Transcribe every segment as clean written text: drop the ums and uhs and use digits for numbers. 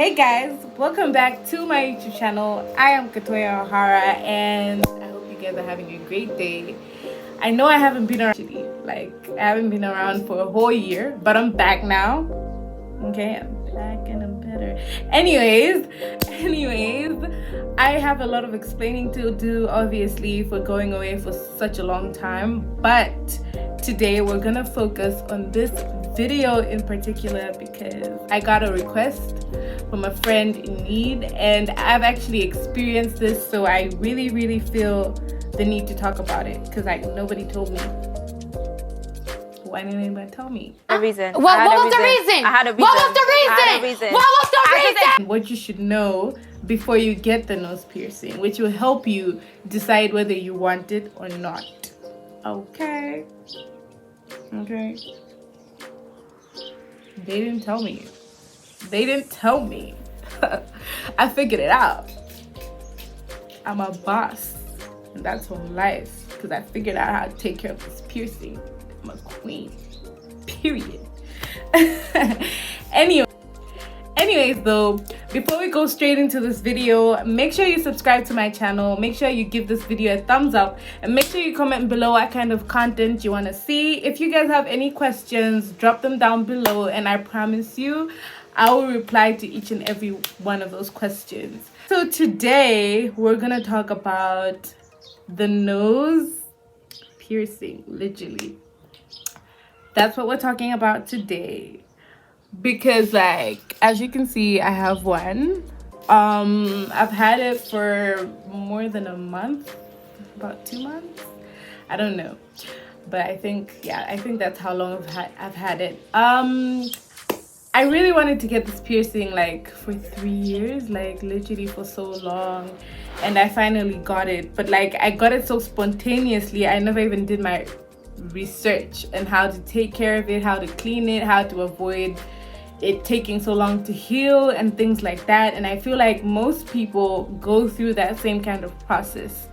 Hey guys, welcome back to my YouTube channel. I am Katoya O'Hara and I hope you guys are having a great day. I know I haven't been around actually, I haven't been around for a whole year, but I'm back now. Okay, I'm back and I'm better. Anyways, I have a lot of explaining to do, obviously, for going away for such a long time, but today we're gonna focus on this video in particular because I got a request from a friend in need and I've actually experienced this, so I really feel the need to talk about it because nobody told me. Why didn't anybody tell me? A reason. What was the reason? I had a reason. What was the reason? What was the reason? What you should know before you get the nose piercing, which will help you decide whether you want it or not. Okay. They didn't tell me. I figured it out. I'm a boss, and that's for life because I figured out how to take care of this piercing. I'm a queen. Period. Anyways though, before we go straight into this video, make sure you subscribe to my channel, make sure you give this video a thumbs up, and make sure you comment below what kind of content you want to see. If you guys have any questions, drop them down below and I promise you I will reply to each and every one of those questions. So today we're gonna talk about the nose piercing. Literally, that's what we're talking about today. Because as you can see, I have one. I've had it for more than a month, about 2 months. I don't know, but I think that's how long I've had it. I really wanted to get this piercing for 3 years, literally for so long, and I finally got it. But I got it so spontaneously. I never even did my research and how to take care of it, how to clean it, how to avoid it taking so long to heal and things like that. And I feel like most people go through that same kind of process.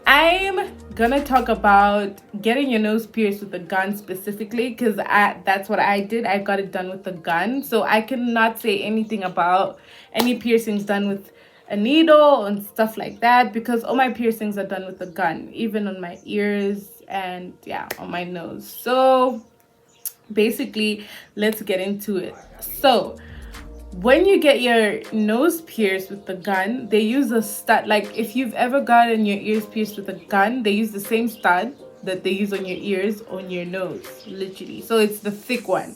I'm gonna talk about getting your nose pierced with a gun specifically because that's what I did. I got it done with a gun, so I cannot say anything about any piercings done with a needle and stuff like that because all my piercings are done with a gun, even on my ears and on my nose. So basically, let's get into it. So when you get your nose pierced with the gun, they use a stud. If you've ever gotten your ears pierced with a gun, they use the same stud that they use on your ears on your nose, literally. So it's the thick one,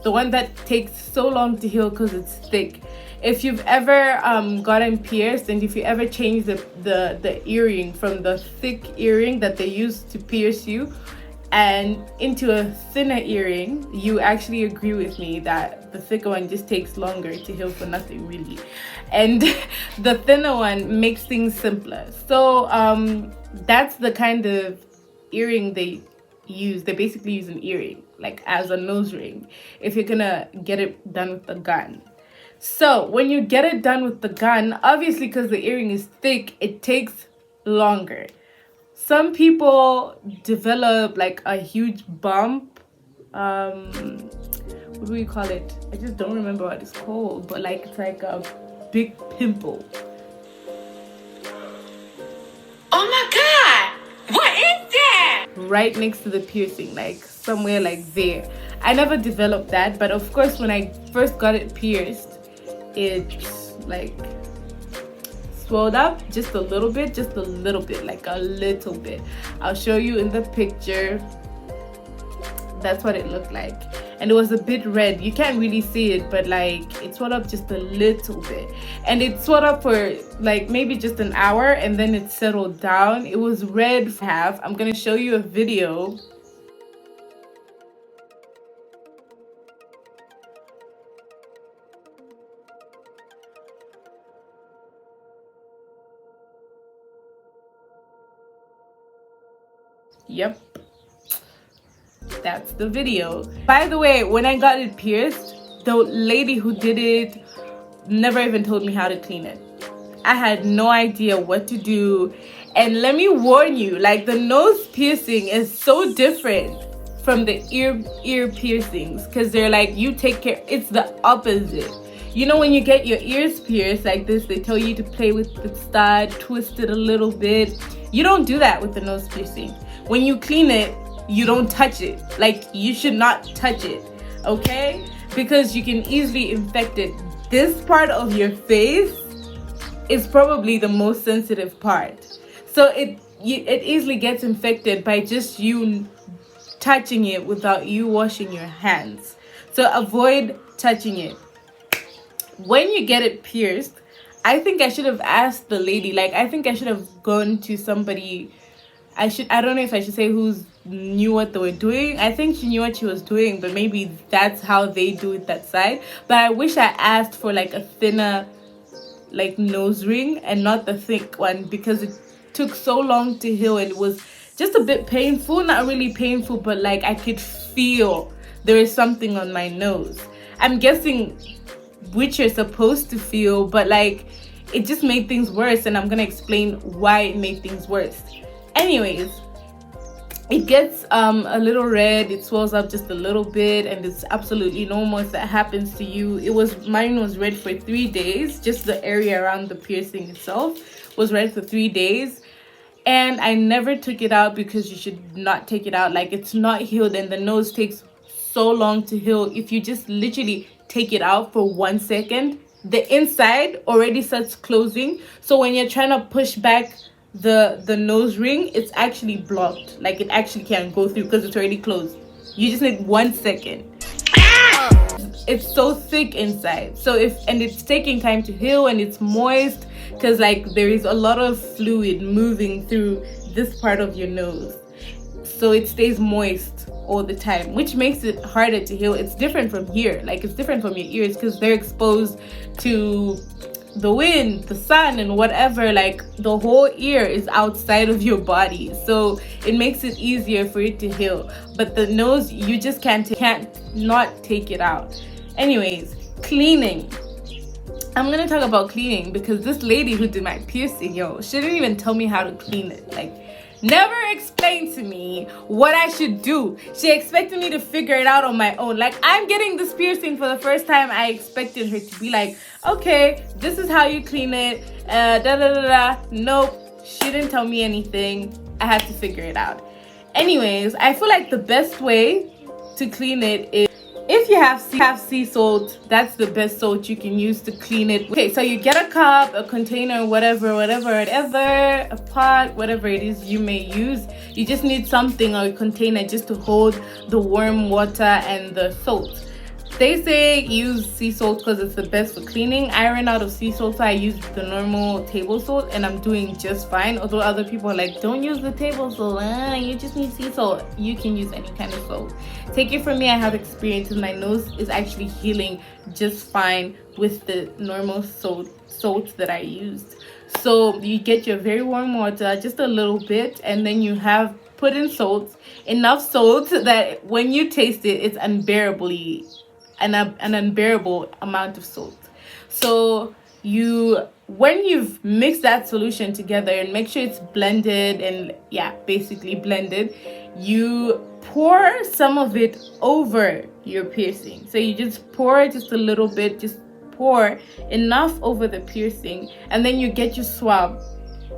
the one that takes so long to heal because it's thick. If you've ever gotten pierced, and if you ever change the earring from the thick earring that they use to pierce you and into a thinner earring, you actually agree with me that the thicker one just takes longer to heal for nothing really, and the thinner one makes things simpler. So that's the kind of earring they use. They basically use an earring as a nose ring if you're gonna get it done with the gun. So when you get it done with the gun, obviously because the earring is thick, it takes longer. Some people develop a huge bump. What do we call it? I just don't remember what it's called, but it's a big pimple. Oh my God! What is that? Right next to the piercing, somewhere there. I never developed that, but of course when I first got it pierced, it's swelled up just a little bit, I'll show you in the picture. That's what it looked like, and it was a bit red. You can't really see it, but it swelled up just a little bit, and it swelled up for maybe just an hour, and then it settled down. It was red for half. I'm gonna show you a video. Yep, that's the video. By the way, when I got it pierced, the lady who did it never even told me how to clean it. I had no idea what to do. And let me warn you, the nose piercing is so different from the ear piercings because they're you take care. It's the opposite. You know, when you get your ears pierced like this, they tell you to play with the stud, twist it a little bit. You don't do that with the nose piercing. When you clean it, you don't touch it. Like, you should not touch it, okay? Because you can easily infect it. This part of your face is probably the most sensitive part. So it easily gets infected by just you touching it without you washing your hands. So avoid touching it. When you get it pierced, I think I should have asked the lady, like, I think I should have gone to somebody. I don't know if I should say who's knew what they were doing. I think she knew what she was doing, but maybe that's how they do it that side. But I wish I asked for like a thinner like nose ring and not the thick one, because it took so long to heal and it was just a bit painful. Not really painful, but like I could feel there is something on my nose. I'm guessing which you're supposed to feel, but like it just made things worse, and I'm gonna explain why it made things worse. Anyways, it gets a little red, it swells up just a little bit, and it's absolutely normal if that happens to you. Mine was red for 3 days. Just the area around the piercing itself was red for 3 days, and I never took it out because you should not take it out. Like, it's not healed, and the nose takes so long to heal. If you just literally take it out for 1 second, the inside already starts closing. So when you're trying to push back the nose ring, it's actually blocked. Like, it actually can't go through because it's already closed. You just need 1 second. It's so thick inside, so it's taking time to heal, and it's moist because like there is a lot of fluid moving through this part of your nose, so it stays moist all the time, which makes it harder to heal. It's different from here, like it's different from your ears because they're exposed to the wind, the sun, and whatever. Like, the whole ear is outside of your body, so it makes it easier for it to heal. But the nose, you just can't not take it out. Anyways, cleaning. I'm gonna talk about cleaning because this lady who did my piercing, she didn't even tell me how to clean it. Like, never explained to me what I should do. She expected me to figure it out on my own. Like, I'm getting this piercing for the first time. I expected her to be like, okay, this is how you clean it, Nope, she didn't tell me anything. I had to figure it out. Anyways, I feel like the best way to clean it is, if you have sea salt, that's the best salt you can use to clean it. Okay, so you get a cup, a container, whatever, a pot, whatever it is you may use. You just need something, or a container, just to hold the warm water and the salt. They say use sea salt because it's the best for cleaning. I ran out of sea salt, so I used the normal table salt, and I'm doing just fine. Although other people are like, don't use the table salt, you just need sea salt. You can use any kind of salt. Take it from me, I have experience, and my nose is actually healing just fine with the normal salt that I used. So you get your very warm water, just a little bit, and then you have put in salt, enough salt that when you taste it, it's an unbearable amount of salt. So when you've mixed that solution together and make sure it's blended, and basically blended, you pour some of it over your piercing. So you just pour just a little bit, just pour enough over the piercing, and then you get your swab,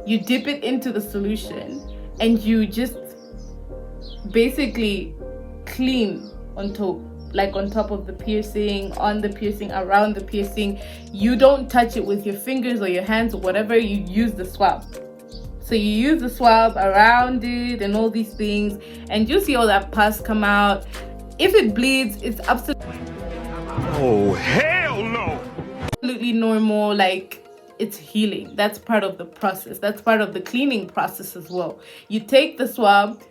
you dip it into the solution, and you just basically clean on top of the piercing, on the piercing, around the piercing. You don't touch it with your fingers or your hands or whatever. You use the swab. So you use the swab around it and all these things, and you see all that pus come out. If it bleeds, it's absolutely normal. Like, it's healing. That's part of the process. That's part of the cleaning process as well. You take the swab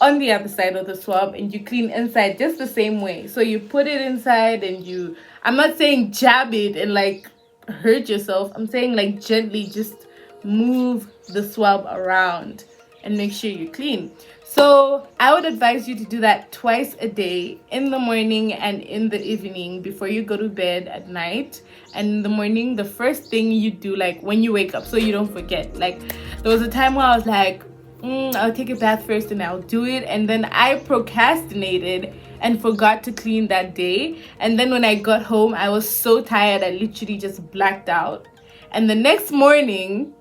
on the other side of the swab and you clean inside just the same way. So you put it inside and I'm not saying jab it and like hurt yourself. I'm saying like gently just move the swab around and make sure you clean. So I would advise you to do that twice a day, in the morning and in the evening before you go to bed at night. And in the morning, the first thing you do, like when you wake up, so you don't forget. Like, there was a time where I was like, I'll take a bath first and I'll do it, and then I procrastinated and forgot to clean that day. And then when I got home, I was so tired, I literally just blacked out. And the next morning,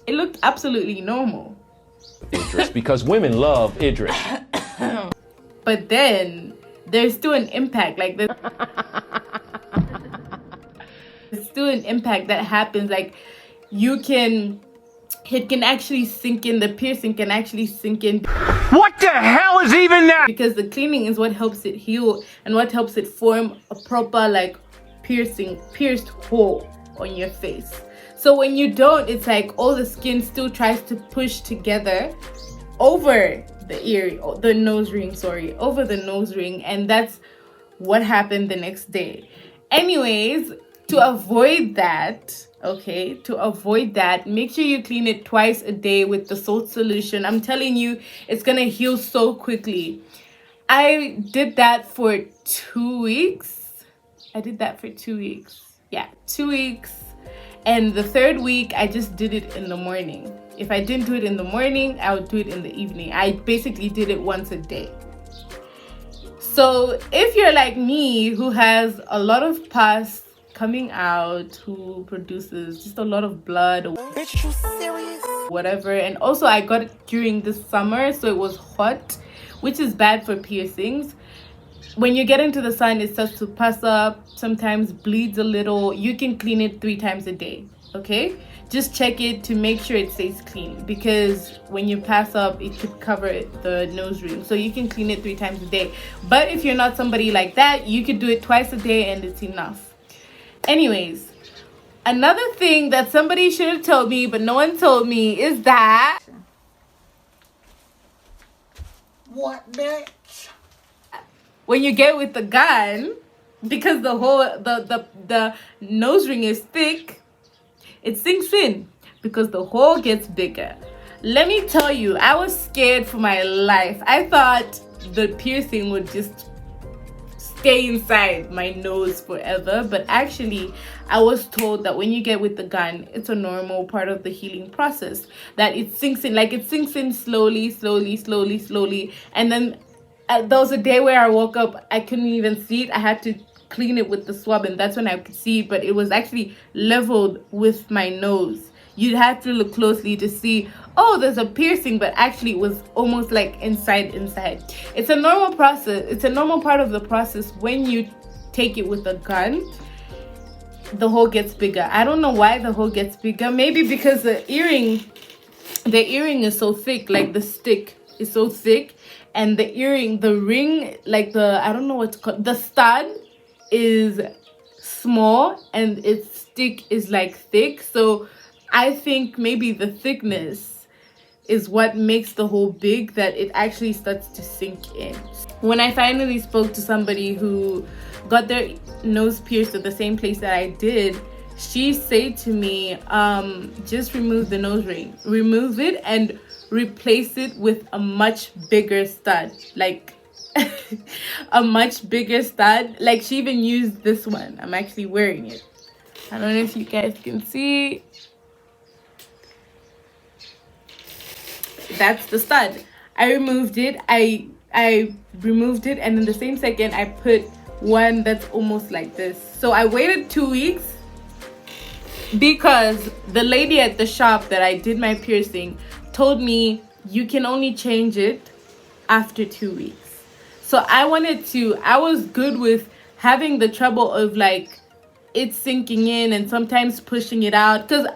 it looked absolutely normal. Idris, because women love Idris. But then there's still an impact, like there's still an impact that happens. Like it can actually sink in, the piercing can actually sink in. What the hell is even that? Because the cleaning is what helps it heal and what helps it form a proper like pierced hole on your face. So when you don't, it's like all the skin still tries to push together over the nose ring, and that's what happened the next day. Anyways, to avoid that, make sure you clean it twice a day with the salt solution. I'm telling you, it's gonna heal so quickly. I did that for 2 weeks. Yeah, 2 weeks. And the third week, I just did it in the morning. If I didn't do it in the morning, I would do it in the evening. I basically did it once a day. So if you're like me, who has a lot of pus coming out, who produces just a lot of blood, Bitch, you serious? whatever, and also I got it during the summer, so it was hot, which is bad for piercings. When you get into the sun, it starts to pus up, sometimes bleeds a little. You can clean it 3 times a day, okay? Just check it to make sure it stays clean, because when you pass up, it could cover the nose ring. So you can clean it 3 times a day. But if you're not somebody like that, you could do it twice a day and it's enough. Anyways, another thing that somebody should have told me, but no one told me, is that... What, bitch? When you get with the gun, because the nose ring is thick, it sinks in because the hole gets bigger. Let me tell you, I was scared for my life. I thought the piercing would just stay inside my nose forever, but actually I was told that when you get with the gun, it's a normal part of the healing process, that it sinks in, like it sinks in slowly, and then there was a day where I woke up, I couldn't even see it. I had to clean it with the swab, and that's when I could see it, but it was actually leveled with my nose. You'd have to look closely to see, oh, there's a piercing, but actually it was almost like inside. It's a normal process. It's a normal part of the process. When you take it with a gun, the hole gets bigger. I don't know why the hole gets bigger. Maybe because the earring is so thick, like the stick is so thick, and the ring, like I don't know what's called, the stud is small and its stick is like thick. So I think maybe the thickness is what makes the hole big, that it actually starts to sink in. When I finally spoke to somebody who got their nose pierced at the same place that I did, she said to me, just remove the nose ring, remove it and replace it with a much bigger stud, like a much bigger stud. Like she even used this one. I'm actually wearing it. I don't know if you guys can see. That's the stud. I removed it. I removed it, and in the same second I put one that's almost like this. So I waited 2 weeks because the lady at the shop that I did my piercing told me you can only change it after 2 weeks. So I was good with having the trouble of like it sinking in and sometimes pushing it out, because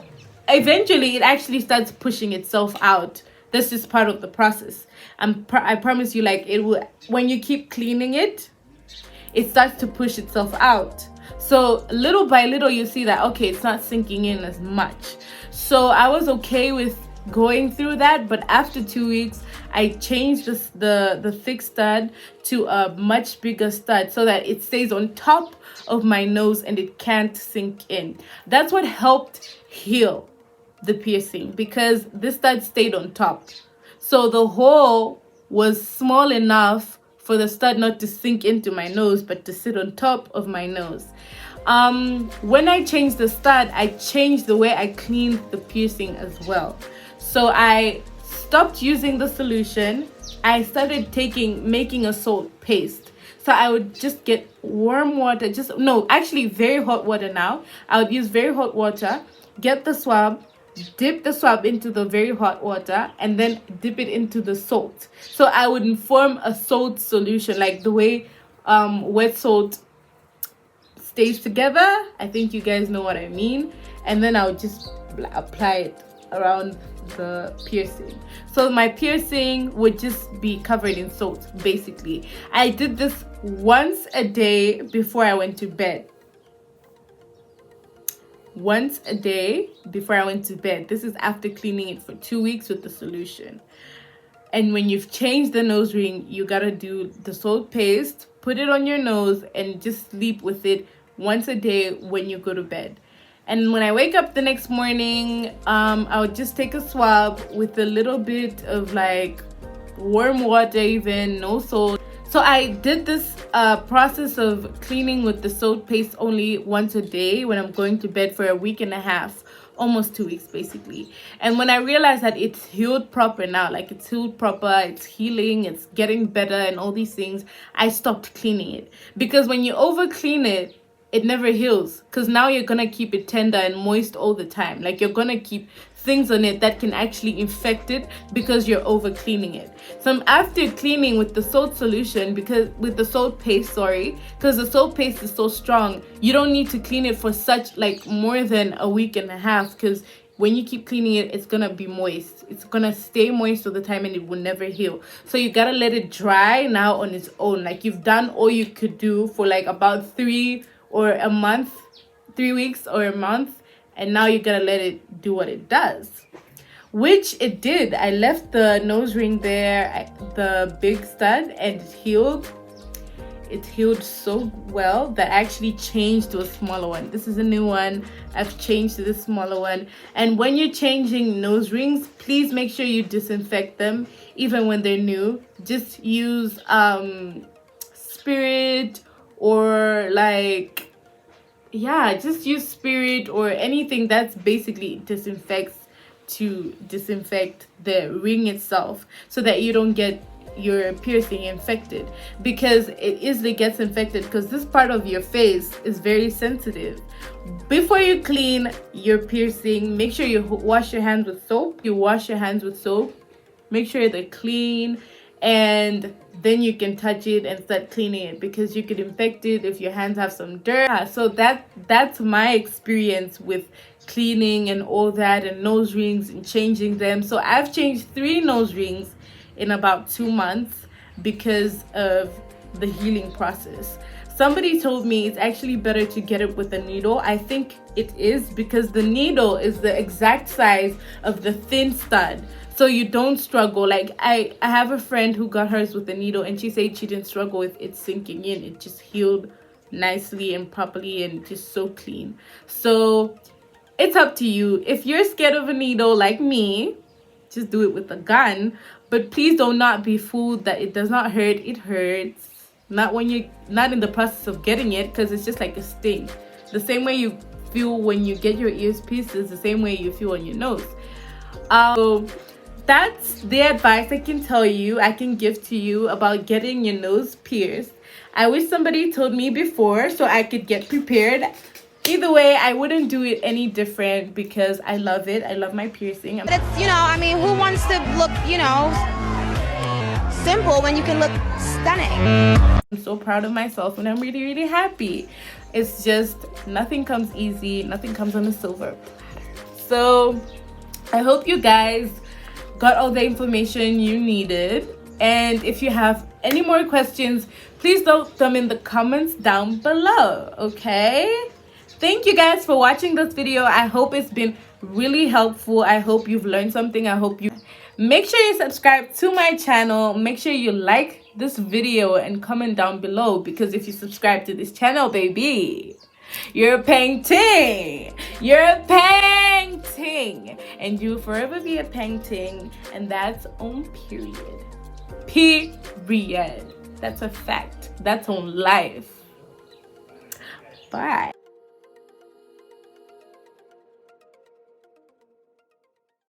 eventually it actually starts pushing itself out. This is part of the process. I promise you, like it will, when you keep cleaning it, it starts to push itself out. So little by little you see that, okay, it's not sinking in as much. So I was okay with going through that, but after 2 weeks I changed the thick stud to a much bigger stud so that it stays on top of my nose and it can't sink in. That's what helped heal the piercing, because this stud stayed on top, so the hole was small enough for the stud not to sink into my nose but to sit on top of my nose. When I changed the stud, I changed the way I cleaned the piercing as well. So I stopped using the solution, I started making a salt paste. So I would just get warm water, very hot water now. I would use very hot water, get the swab, dip the swab into the very hot water, and then dip it into the salt. So I would form a salt solution, like the way wet salt stays together. I think you guys know what I mean. And then I would just apply it around the piercing. So my piercing would just be covered in salt, basically. I did this once a day before I went to bed. Once a day before I went to bed. This is after cleaning it for 2 weeks with the solution. And when you've changed the nose ring, you gotta do the salt paste, put it on your nose, and just sleep with it once a day when you go to bed. And when I wake up the next morning, I would just take a swab with a little bit of like warm water, even no salt. So I did this process of cleaning with the salt paste only once a day when I'm going to bed for a week and a half, almost 2 weeks basically. And when I realized that it's healed proper now, like it's healed proper, it's healing, it's getting better and all these things, I stopped cleaning it. Because when you over clean it, it never heals, because now you're gonna keep it tender and moist all the time. Like you're gonna keep things on it that can actually infect it because you're over cleaning it. So after cleaning with the salt solution, because the salt paste the salt paste is so strong, you don't need to clean it for such like more than a week and a half, because when you keep cleaning it, it's gonna be moist. It's gonna stay moist all the time and it will never heal. So you gotta let it dry now on its own. Like you've done all you could do for like about 3 weeks or a month, and now you gotta let it do what it does, which it did. I left the nose ring there, the big stud, and it healed so well that I actually changed to a smaller one. This is a new one. I've changed to this smaller one. And when you're changing nose rings, please make sure you disinfect them even when they're new. Just use spirit, or like, yeah, just use spirit or anything that's basically disinfects, to disinfect the ring itself, so that you don't get your piercing infected, because it easily gets infected, because this part of your face is very sensitive. Before you clean your piercing, make sure you wash your hands with soap. Make sure they're clean, and then you can touch it and start cleaning it, because you could infect it if your hands have some dirt. So that's my experience with cleaning and all that, and nose rings and changing them. So I've changed 3 nose rings in about 2 months because of the healing process. Somebody told me it's actually better to get it with a needle. I think it is, because the needle is the exact size of the thin stud, so you don't struggle. Like I have a friend who got hers with a needle, and she said she didn't struggle with it sinking in. It just healed nicely and properly and just so clean. So it's up to you. If you're scared of a needle like me, just do it with a gun. But please do not be fooled that it does not hurt. It hurts. Not when you're not in the process of getting it, because it's just like a sting. The same way you feel when you get your ears pierced is the same way you feel on your nose. So that's the advice I can give to you about getting your nose pierced. I wish somebody told me before so I could get prepared. Either way, I wouldn't do it any different, because I love it. I love my piercing. But it's, who wants to look, simple when you can look stunning? I'm so proud of myself, and I'm really, really happy. It's just nothing comes easy. Nothing comes on a silver platter. So I hope you guys got all the information you needed. And if you have any more questions, please note them in the comments down below, okay? Thank you guys for watching this video. I hope it's been really helpful. I hope you've learned something. I hope you make sure you subscribe to my channel. Make sure you like this video and comment down below, because if you subscribe to this channel, baby, you're painting. You're painting, and you'll forever be a painting, and that's on period. Period. That's a fact. That's on life. Bye.